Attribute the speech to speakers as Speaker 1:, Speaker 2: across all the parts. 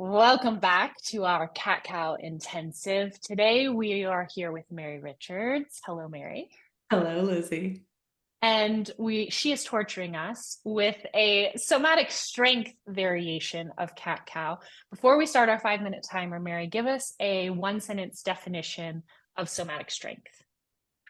Speaker 1: Welcome back to our Cat Cow Intensive. Today we are here with Mary Richards. Hello, Mary.
Speaker 2: Hello, Lizzie.
Speaker 1: And she is torturing us with a somatic strength variation of cat cow. Before we start our 5-minute timer, Mary, give us a one-sentence definition of somatic strength.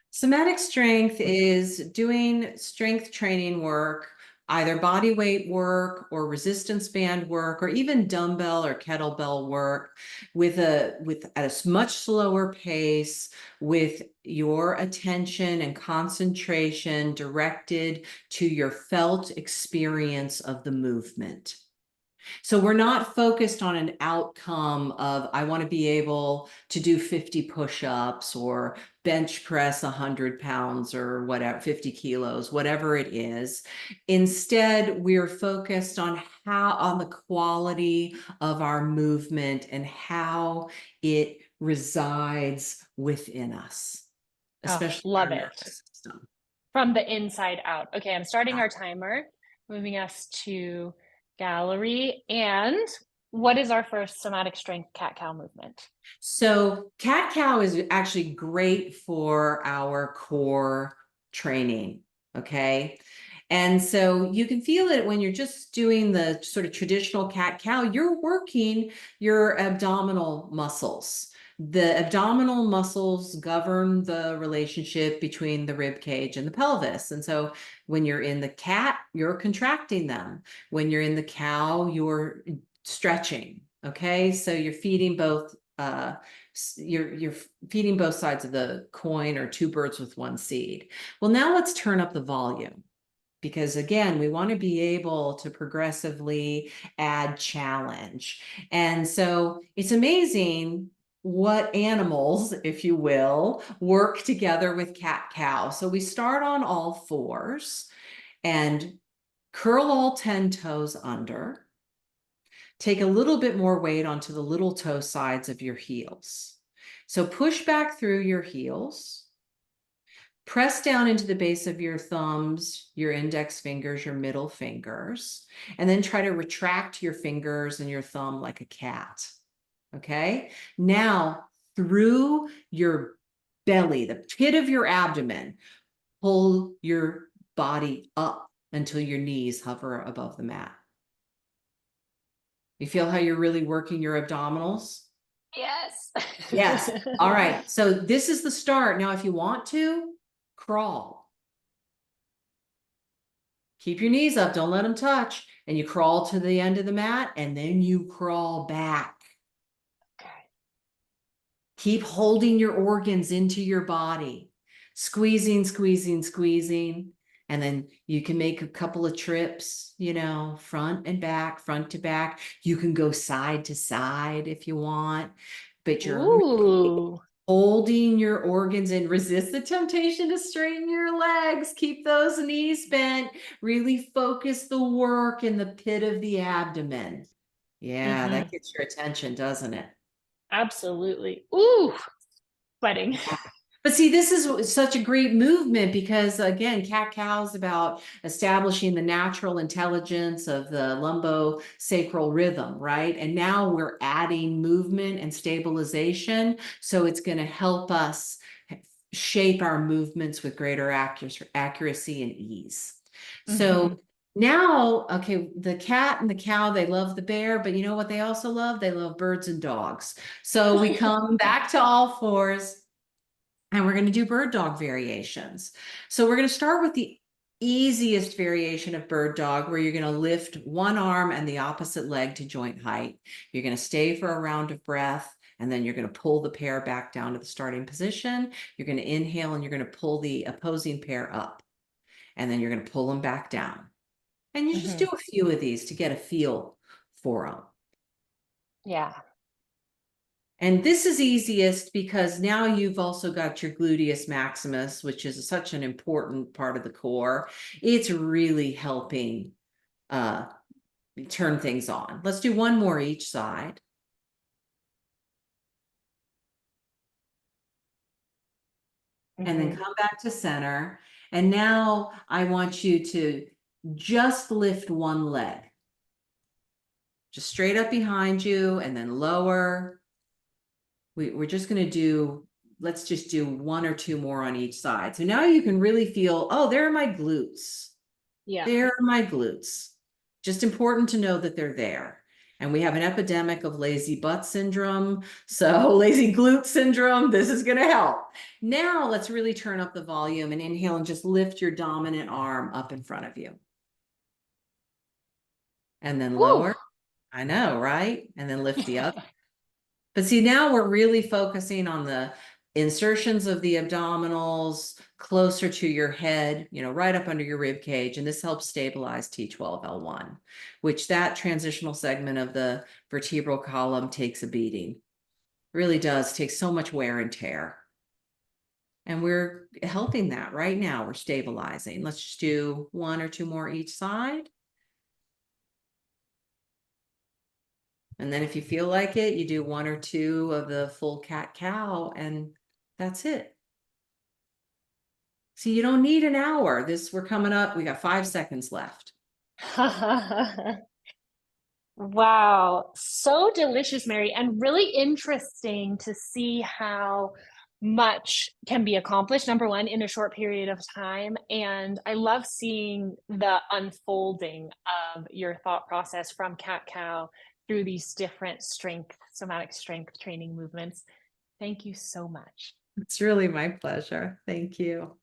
Speaker 2: Somatic strength is doing strength training work, either body weight work or resistance band work, or even dumbbell or kettlebell work at a much slower pace, with your attention and concentration directed to your felt experience of the movement. So we're not focused on an outcome of, I want to be able to do 50 push-ups or bench press 100 pounds or whatever, 50 kilos, whatever it is. Instead, we're focused on the quality of our movement and how it resides within us,
Speaker 1: Oh,
Speaker 2: especially
Speaker 1: love
Speaker 2: our
Speaker 1: it.
Speaker 2: nervous system.
Speaker 1: From the inside out. Okay, I'm starting our timer, moving us to gallery. And what is our first somatic strength cat cow movement?
Speaker 2: So cat cow is actually great for our core training. Okay. And so you can feel it when you're just doing the sort of traditional cat cow, you're working your abdominal muscles. The abdominal muscles govern the relationship between the rib cage and the pelvis. And so when you're in the cat, you're contracting them. When you're in the cow, you're stretching. Okay. So you're feeding both you're feeding both sides of the coin, or two birds with one seed. Well, now let's turn up the volume, because again, we want to be able to progressively add challenge. And so it's amazing what animals, if you will, work together with cat cow. So we start on all fours and curl all 10 toes under. Take a little bit more weight onto the little toe sides of your heels. So push back through your heels. Press down into the base of your thumbs, your index fingers, your middle fingers, and then try to retract your fingers and your thumb like a cat. Okay? Now, through your belly, the pit of your abdomen, pull your body up until your knees hover above the mat. You feel how you're really working your abdominals?
Speaker 1: Yes.
Speaker 2: Yes. All right. So this is the start. Now, if you want to, crawl. Keep your knees up. Don't let them touch. And you crawl to the end of the mat, and then you crawl back.
Speaker 1: Okay.
Speaker 2: Keep holding your organs into your body. Squeezing, squeezing, squeezing. And then you can make a couple of trips, front and back, front to back. You can go side to side if you want, but you're really
Speaker 1: Ooh.
Speaker 2: holding your organs and resist the temptation to straighten your legs. Keep those knees bent. Really focus the work in the pit of the abdomen. Yeah,
Speaker 1: Mm-hmm.
Speaker 2: that gets your attention, doesn't it?
Speaker 1: Absolutely. Ooh, sweating.
Speaker 2: Yeah. But see, this is such a great movement because, again, cat cow is about establishing the natural intelligence of the lumbosacral rhythm, right? And now we're adding movement and stabilization. So it's going to help us shape our movements with greater accuracy and ease.
Speaker 1: Mm-hmm.
Speaker 2: So now, okay, the cat and the cow, they love the bear, but you know what they also love? They love birds and dogs. So we come back to all fours. And we're going to do bird dog variations. So we're going to start with the easiest variation of bird dog, where you're going to lift one arm and the opposite leg to joint height. You're going to stay for a round of breath, and then you're going to pull the pair back down to the starting position. You're going to inhale, and you're going to pull the opposing pair up. And then you're going to pull them back down. And you just
Speaker 1: Mm-hmm.
Speaker 2: do a few of these to get a feel for them.
Speaker 1: Yeah.
Speaker 2: And this is easiest because now you've also got your gluteus maximus, which is such an important part of the core. It's really helping uh, turn things on. Let's do one more each side. And then
Speaker 1: Mm-hmm.
Speaker 2: come back to center. And now I want you to just lift one leg. just straight up behind you and then lower. We're just going to do, let's just do 1 or 2 more on each side. So now you can really feel, oh, there are my glutes.
Speaker 1: Yeah.
Speaker 2: There are my glutes. Just important to know that they're there. And we have an epidemic of lazy butt syndrome. So lazy glute syndrome, this is going to help. Now let's really turn up the volume and inhale and just lift your dominant arm up in front of you. And then
Speaker 1: Woo.
Speaker 2: lower. I know, right? And then lift the other. But see, now we're really focusing on the insertions of the abdominals closer to your head, right up under your rib cage. And this helps stabilize T12L1, which that transitional segment of the vertebral column takes a beating. Really does take so much wear and tear. And we're helping that right now. We're stabilizing. Let's just do 1 or 2 more each side. And then if you feel like it, you do 1 or 2 of the full cat cow, and that's it. See, you don't need an hour. We're coming up. We got 5 seconds left.
Speaker 1: Wow, so delicious, Mary, and really interesting to see how much can be accomplished, number one, in a short period of time. And I love seeing the unfolding of your thought process from cat cow through these different somatic strength training movements. Thank you so much.
Speaker 2: It's really my pleasure. Thank you.